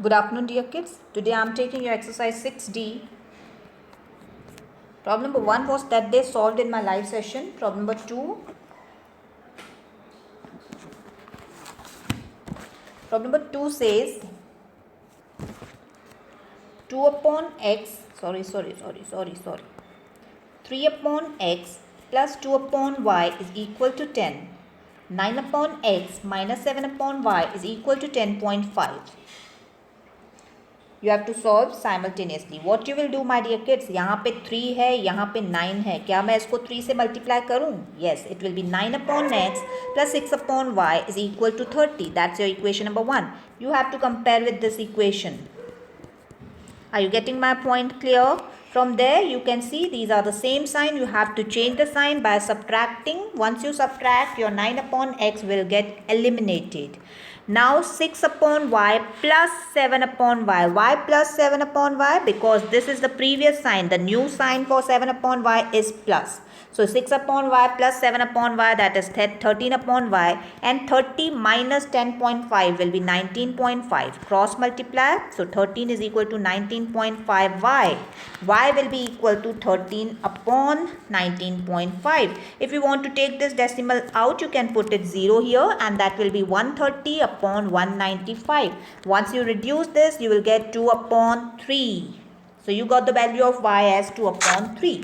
Good afternoon, dear kids. Today I am taking your exercise 6D. Problem number 1 was that they solved in my live session. Problem number 2 says 2 upon x, 3 upon x plus 2 upon y is equal to 10. 9 upon x minus 7 upon y is equal to 10.5. You have to solve simultaneously. What you will do, my dear kids, यहाँ पे 3 है, यहाँ पे 9 है. क्या मैं इसको 3 से multiply करूँ? Yes, it will be 9 upon x plus 6 upon y is equal to 30. That's your equation number 1. You have to compare with this equation. Are you getting my point clear? From there, you can see these are the same sign. You have to change the sign by subtracting. Once you subtract, your 9 upon x will get eliminated. Now 6 upon y plus 7 upon y. Why plus 7 upon y? Because this is the previous sign. The new sign for 7 upon y is plus. So 6 upon y plus 7 upon y, that is 13 upon y, and 30 minus 10.5 will be 19.5. Cross multiply. So 13 is equal to 19.5 y. Y will be equal to 13 upon 19.5. If you want to take this decimal out, you can put it 0 here, and that will be 130 upon 195. Once you reduce this, you will get 2 upon 3. So you got the value of y as 2 upon 3.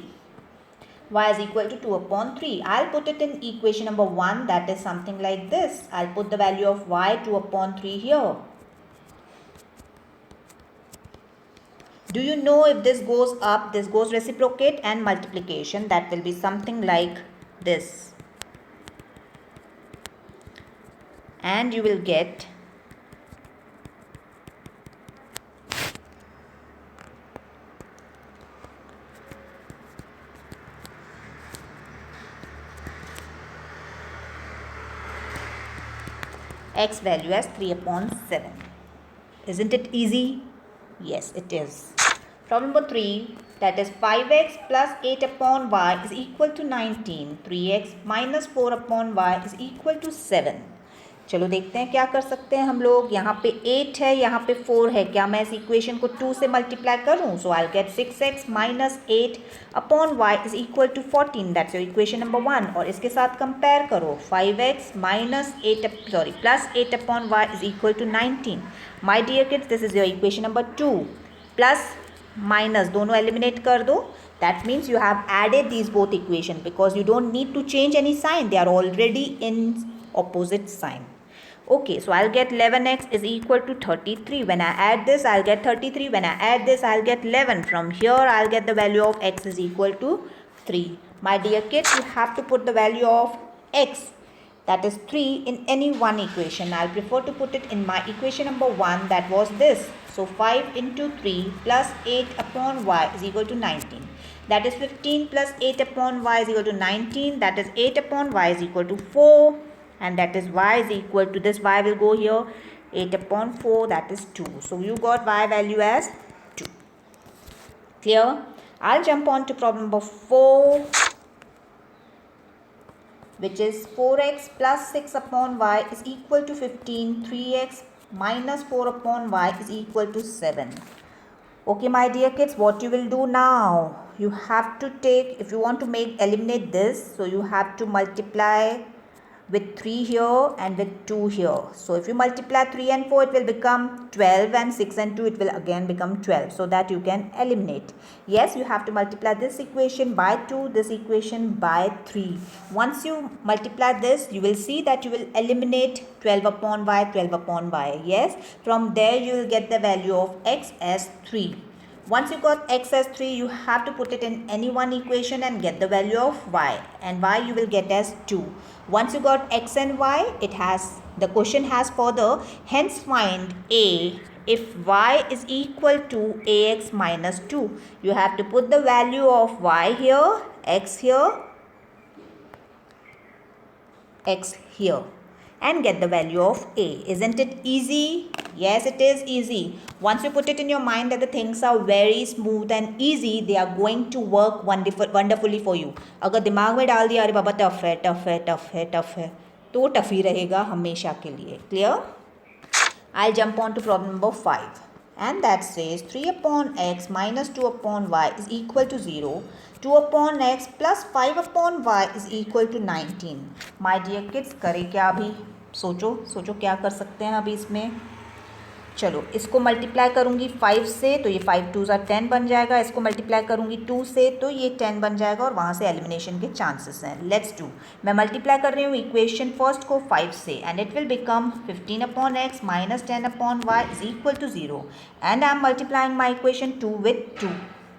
Y is equal to 2 upon 3. I'll put it in equation number 1, that is something like this. I'll put the value of y 2 upon 3 here. Do you know if this goes up, this goes reciprocate and multiplication, that will be something like this. And you will get x value as 3 upon 7. Isn't it easy? Yes, it is. Problem number 3, that is 5x plus 8 upon y is equal to 19. 3x minus 4 upon y is equal to 7. चलो देखते हैं क्या कर सकते हैं हम लोग. यहाँ पे 8 है, यहाँ पे 4 है. क्या मैं इस इक्वेशन को 2 से मल्टीप्लाई करूँ? So I get 6x minus 8 upon y is equal to 14. That's your equation number 1. और इसके साथ कंपेयर करो. 5x minus 8 plus 8 upon y is equal to 19. My dear kids, this is your equation number 2. Plus minus दोनों eliminate कर दो. That means you have added these both equation because you don't need to change any sign. They are already in opposite sign. Okay, so I'll get 11x is equal to 33. When I add this, I'll get 33. When I add this, I'll get 11. From here, I'll get the value of x is equal to 3. My dear kids, you have to put the value of x, that is 3, in any one equation. I'll prefer to put it in my equation number 1, that was this. So 5 into 3 plus 8 upon y is equal to 19. That is 15 plus 8 upon y is equal to 19. That is 8 upon y is equal to 4. And that is y is equal to this, y will go here, 8 upon 4, that is 2. So you got y value as 2. Clear? I'll jump on to problem number 4, which is 4x plus 6 upon y is equal to 15. 3x minus 4 upon y is equal to 7. Okay, my dear kids, what you will do now? You have to take, if you want to eliminate this, so you have to multiply with 3 here and with 2 here. So if you multiply 3 and 4, it will become 12, and 6 and 2, it will again become 12, so that you can eliminate. Yes, you have to multiply this equation by 2, this equation by 3. Once you multiply this, you will see that you will eliminate 12 upon y, 12 upon y. Yes, from there you will get the value of x as 3. Once you got x as 3, you have to put it in any one equation and get the value of y, and y you will get as 2. Once you got x and y, the question has further, hence find a if y is equal to ax minus 2. You have to put the value of y here, x here, x here, and get the value of a. Isn't it easy? Yes, it is easy. Once you put it in your mind that the things are very smooth and easy, they are going to work wonderfully for you. अगर दिमाग में डाल दिया अरे बाबा tough है तो tough ही रहेगा हमेशा के लिए. Clear? I'll jump on to problem number 5. And that says 3 upon x minus 2 upon y is equal to 0. 2 upon x plus 5 upon y is equal to 19. My dear kids, करें क्या अभी? सोचो क्या कर सकते हैं अभी इसमें. चलो इसको मल्टीप्लाई करूँगी 5 से तो ये 5 2 10 बन जाएगा. इसको मल्टीप्लाई करूँगी 2 से तो ये 10 बन जाएगा और वहाँ से एलिमिनेशन के चांसेस हैं. Let's do. मैं मल्टीप्लाई कर रही हूँ इक्वेशन फर्स्ट को 5 से and it will become 15 upon x minus 10 upon y is equal to 0 and I am multiplying my equation 2 with 2.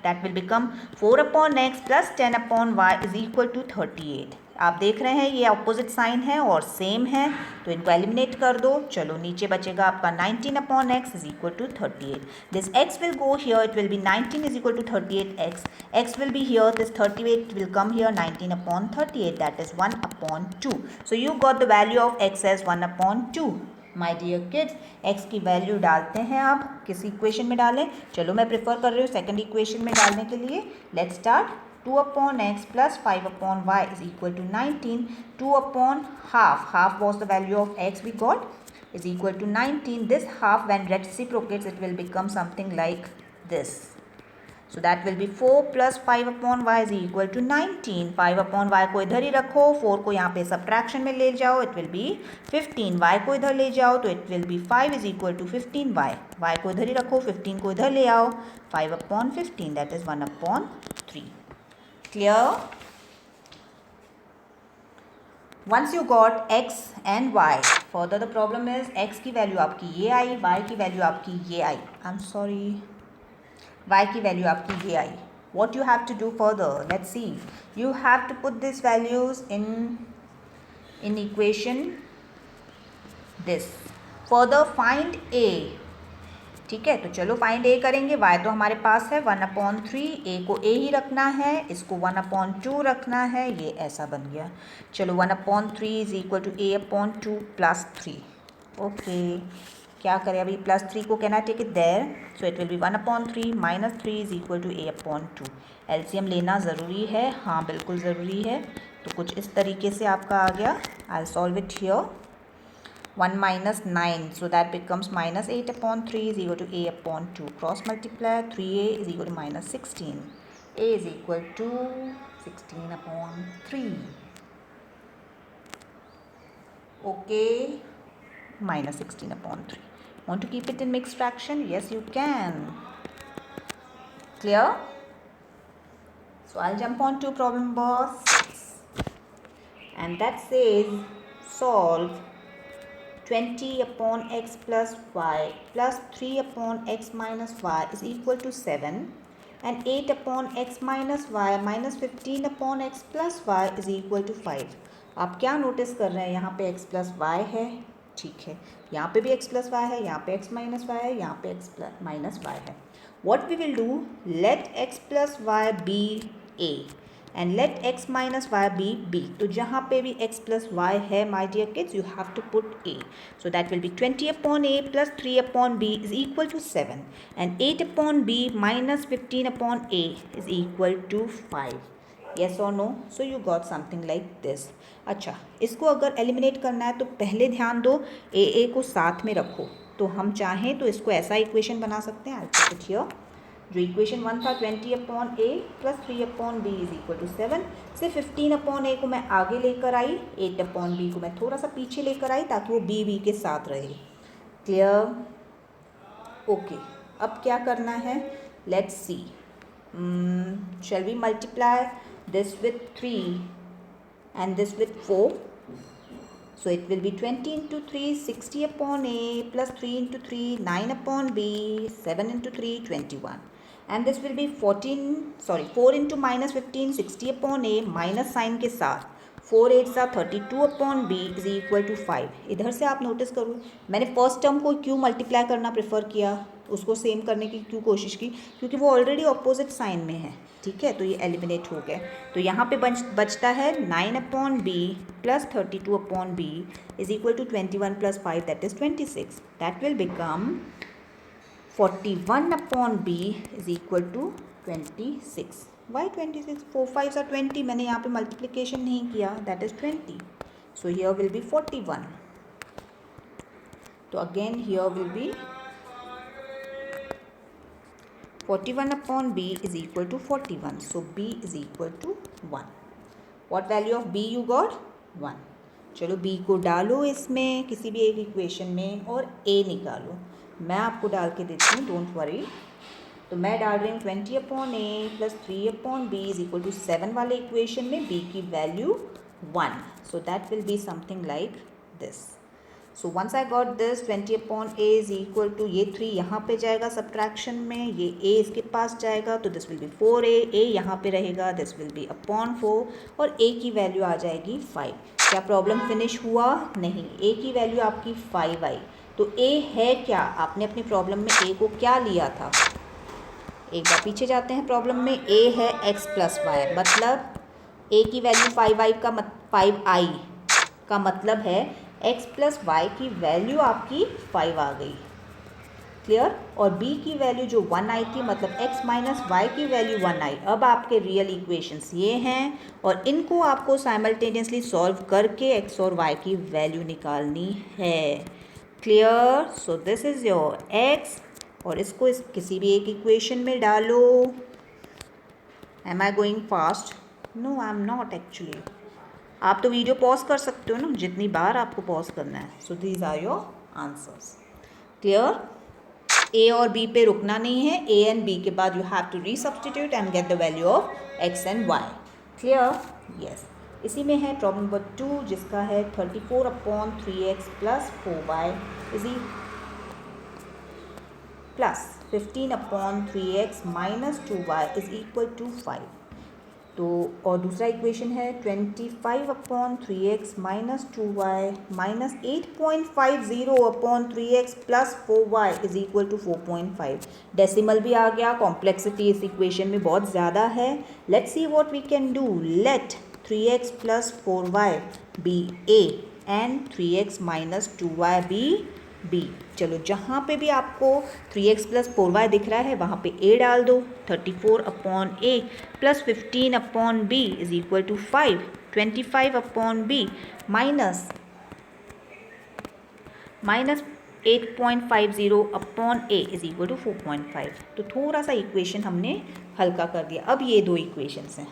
That will become 4 upon x plus 10 upon y is equal to 38. आप देख रहे हैं ये opposite sign है और same है तो इनको एलिमिनेट कर दो. चलो नीचे बचेगा आपका 19 upon x is equal to 38. This x will go here, it will be 19 is equal to 38 x. X will be here, this 38 will come here 19 upon 38 that is 1 upon 2. So you got the value of x as 1 upon 2. My dear kids, x की value डालते हैं. आप किस equation में डालें? चलो मैं prefer कर रही हूँ सेकेंड इक्वेशन में डालने के लिए. Let's start. 2 upon x plus 5 upon y is equal to 19. 2 upon half was the value of x we got, is equal to 19. This half when reciprocates it will become something like this. So that will be 4 plus 5 upon y is equal to 19. 5 upon y को इधर ही रखो, 4 को यहाँ पे subtraction में ले जाओ, it will be 15. y को इधर ले जाओ तो it will be 5 is equal to 15y. y को इधर ही रखो, 15 को इधर ले आओ, 5 upon 15 that is 1 upon 3. Clear? Once you got x and y, further the problem is x की वैल्यू आपकी ये आई, y की वैल्यू आपकी ये आई. I'm sorry, y की वैल्यू आपकी ये आई. What you have to do further? Let's see. You have to put these values in equation this. Further find a. ठीक है, तो चलो फाइंड ए करेंगे. y तो हमारे पास है 1/3. ए को ए ही रखना है, इसको 1/2 रखना है. ये ऐसा बन गया. चलो 1/3 is equal to a/2 plus 3. Okay, क्या करें अभी? प्लस 3 को कहना take it there. So it will be 1/3 minus 3 is equal to a/2. LCM लेना ज़रूरी है. हाँ बिल्कुल ज़रूरी है. तो कुछ इस तरीके से आपका आ गया. I solve it here. 1 minus 9, so that becomes minus 8/3 is equal to a/2. Cross multiply, 3a is equal to minus 16. a is equal to 16/3. Okay, minus 16/3. Want to keep it in mixed fraction? Yes, you can. Clear? So I'll jump on to problem number 6. And that says solve 20 upon x plus y plus 3 upon x minus y is equal to 7 and 8 upon x minus y minus 15 upon x plus y is equal to 5. आप क्या notice कर रहे हैं? यहाँ पे x plus y है, ठीक है, यहाँ पे भी x plus y है, यहाँ पे x minus y है, यहाँ पे x minus y है. What we will do? Let x plus y be a and let x minus y be b. तो जहाँ पे भी x plus y है my dear kids, you have to put a. So that will be 20 upon a plus 3 upon b is equal to 7 and 8 upon b minus 15 upon a is equal to 5. Yes or no? So you got something like this. अच्छा, इसको अगर eliminate करना है तो पहले ध्यान दो a को साथ में रखो. तो हम चाहें तो इसको ऐसा इक्वेशन बना सकते हैं. I'll put it here. जो इक्वेशन 1 था 20 upon a plus 3 upon B is equal to 7 से 15 अपॉन ए को मैं आगे लेकर आई, 8 अपॉन बी को मैं थोड़ा सा पीछे लेकर आई ताकि वो बी के साथ रहे. क्लियर? ओके, अब क्या करना है? Let's see. Shall we multiply this with 3 and this with 4. So it will be 20 into 3, 60 upon a plus 3 into 3, 9 upon b, 7 into 3, 21. And this will be 4 into minus 15, 60 upon a minus sign के साथ 4 8 सा 32 upon b is equal to 5. इधर से आप notice करो मैंने first term को क्यों मल्टीप्लाई करना प्रेफर किया, उसको सेम करने की क्यों कोशिश की, क्योंकि वो ऑलरेडी ऑपोजिट साइन में है. ठीक है, तो ये एलिमिनेट हो गया. तो यहाँ पे बचता है 9 upon b plus 32 upon B is equal to 21 plus 5 that is 26. That will become 41 upon B is equal to 26. Why 26? 4 5 are 20. मैंने यहाँ पे मल्टीप्लिकेशन नहीं किया, that is 20. So here will be 41. तो again here will be 41 upon b is equal to 41. So b is equal to 1. What value of b you got? 1. चलो b को डालो इसमें किसी भी एक इक्वेशन में और a निकालो. मैं आपको डाल के देती हूँ, डोंट वरी. तो मैं डाल रही हूँ 20 upon a plus 3 upon B is equal to 7 वाले इक्वेशन में b की value 1. So that will be something like this. So once I got this 20 upon a is equal to ये 3 यहाँ पे जाएगा सब्ट्रैक्शन में, ये a इसके पास जाएगा तो this will be 4a, a यहाँ पे रहेगा, दिस विल बी अपॉन 4 और a की वैल्यू आ जाएगी 5. क्या प्रॉब्लम फिनिश हुआ? नहीं. a की वैल्यू आपकी 5 आई. तो a है क्या? आपने अपनी प्रॉब्लम में a को क्या लिया था? एक बार पीछे जाते हैं. प्रॉब्लम में a है x प्लस वाई, मतलब a की वैल्यू 5i का मतलब है x प्लस वाई की वैल्यू आपकी 5 आ गई. क्लियर? और b की वैल्यू जो 1 आई थी, मतलब x माइनस वाई की वैल्यू 1 आई. अब आपके रियल इक्वेशंस ये हैं और इनको आपको साइमल्टेनियसली सॉल्व करके x और y की वैल्यू निकालनी है. Clear? So this is your x और इसको किसी भी एक इक्वेशन में डालो. Am I going fast? No, I am not actually. आप तो वीडियो पॉज कर सकते हो ना, जितनी बार आपको पॉज करना है. So these are your answers. Clear? A और बी पे रुकना नहीं है. ए एंड बी के बाद you have to resubstitute and get the value of x and y. Clear? Yes. इसी में है प्रॉब्लम नंबर 2 जिसका है 34 upon 3x plus 4y is plus 15 upon 3x minus 2y is equal to 5. तो और दूसरा इक्वेशन है 25 upon 3x minus 2y minus 8.50 upon 3x plus 4y is equal to 4.5. Decimal भी आ गया. कॉम्प्लेक्सिटी इस इक्वेशन में बहुत ज़्यादा है. Let's see what we can do. Let 3x plus 4y be a and 3x minus 2y be b. चलो जहाँ पे भी आपको 3x प्लस 4y दिख रहा है वहाँ पे a डाल दो. 34 upon a plus 15 upon b is equal to 5. 25 upon b minus 8.50 upon a is equal to 4.5. तो थोड़ा सा इक्वेशन हमने हल्का कर दिया. अब ये दो इक्वेशंस हैं.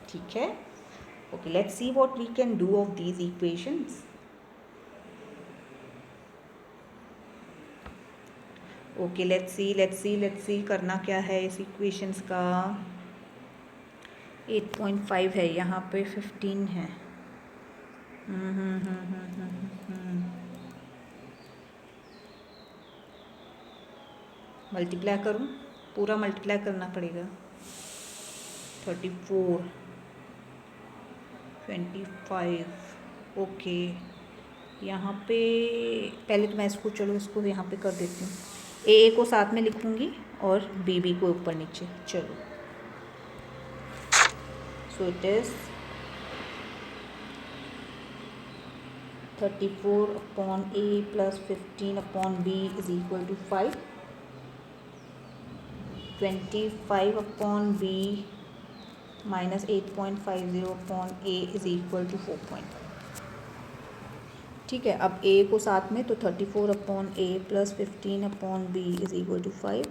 ठीक है. Okay, let's see what we can do of these equations. Okay, let's see करना क्या है इस इक्वेशंस का. 8.5 है, यहाँ पे 15 है. मल्टीप्लाई करूँ? पूरा मल्टीप्लाई करना पड़ेगा. 34 25. ओके, यहाँ पे पहले तो मैं इसको यहाँ पे कर देती हूँ. ए को साथ में लिखूँगी और बी को ऊपर नीचे. चलो, so it is 34 upon a plus 15 upon B is equal to 5. 25 upon b minus 8.50 upon a is equal to 4.5. ठीक है. अब a को साथ में, तो 34 upon a plus 15 upon B is equal to 5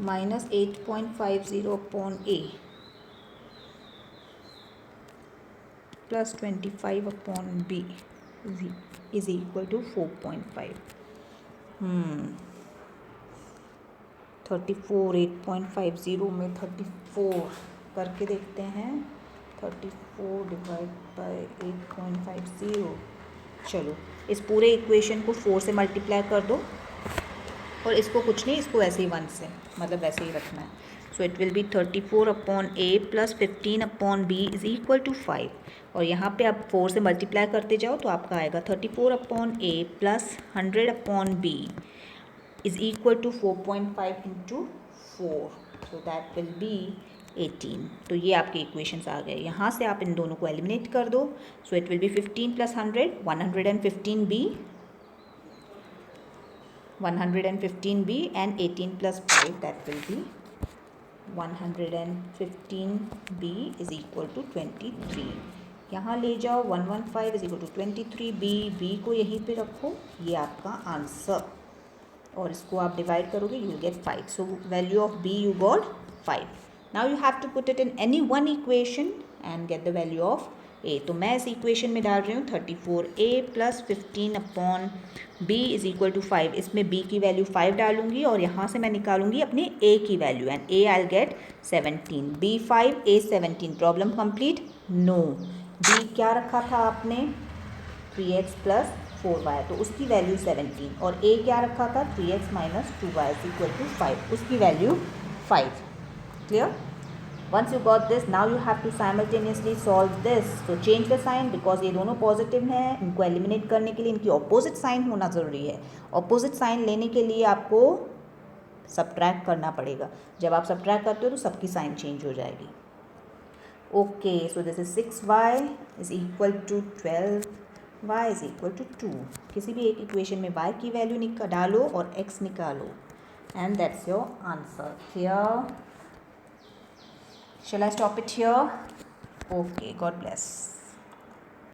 minus 8.50 upon a plus 25 upon B is equal to 4.5. 34 8.50 में 34 करके देखते हैं. 34 डिवाइड बाय 8.50. चलो, इस पूरे इक्वेशन को 4 से मल्टीप्लाई कर दो और इसको कुछ नहीं, इसको ऐसे ही 1 से, मतलब वैसे ही रखना है. So it will be 34 upon a plus 15 upon B is equal to 5. और यहाँ पे आप 4 से मल्टीप्लाई करते जाओ तो आपका आएगा 34 upon a plus 100 upon B is equal to 4.5 into 4. So that will be 18. तो ये आपके इक्वेशंस आ गए. यहाँ से आप इन दोनों को एलिमिनेट कर दो. So it will be 15 plus 100 115 b and 18 plus 5 that will be 115 b is equal to 23. यहाँ ले जाओ 115 इज इक्वल टू 23, बी को यहीं पे रखो, ये आपका आंसर, और इसको आप डिवाइड करोगे you get 5. So value of B you got 5. Now you have to put it in any one equation and get the value of A. तो मैं इस इक्वेशन में डाल रही हूँ 34a plus 15 upon B is equal to 5. इसमें b की value 5 डालूंगी और यहाँ से मैं निकालूंगी अपने a की value, and a I get 17. b 5 a 17. Problem complete? No. b क्या रखा था आपने? 3x प्लस 4y, तो उसकी वैल्यू 17, और a क्या रखा था? 3x minus 2y is equal to 5, उसकी value 5. Clear? Once you got this, now you have to simultaneously solve this. So change the sign because ये दोनों पॉजिटिव हैं. इनको एलिमिनेट करने के लिए इनकी ऑपोजिट साइन होना ज़रूरी है. ऑपोजिट साइन लेने के लिए आपको सब्ट्रैक्ट करना पड़ेगा. जब आप सब्ट्रैक्ट करते हो तो सबकी साइन चेंज हो जाएगी. Okay, so this is 6y is equal to 12y is equal to 2. किसी भी एक इक्वेशन में y की वैल्यू डालो और x निकालो, and that's your answer. Here shall I stop it here? Okay, God bless.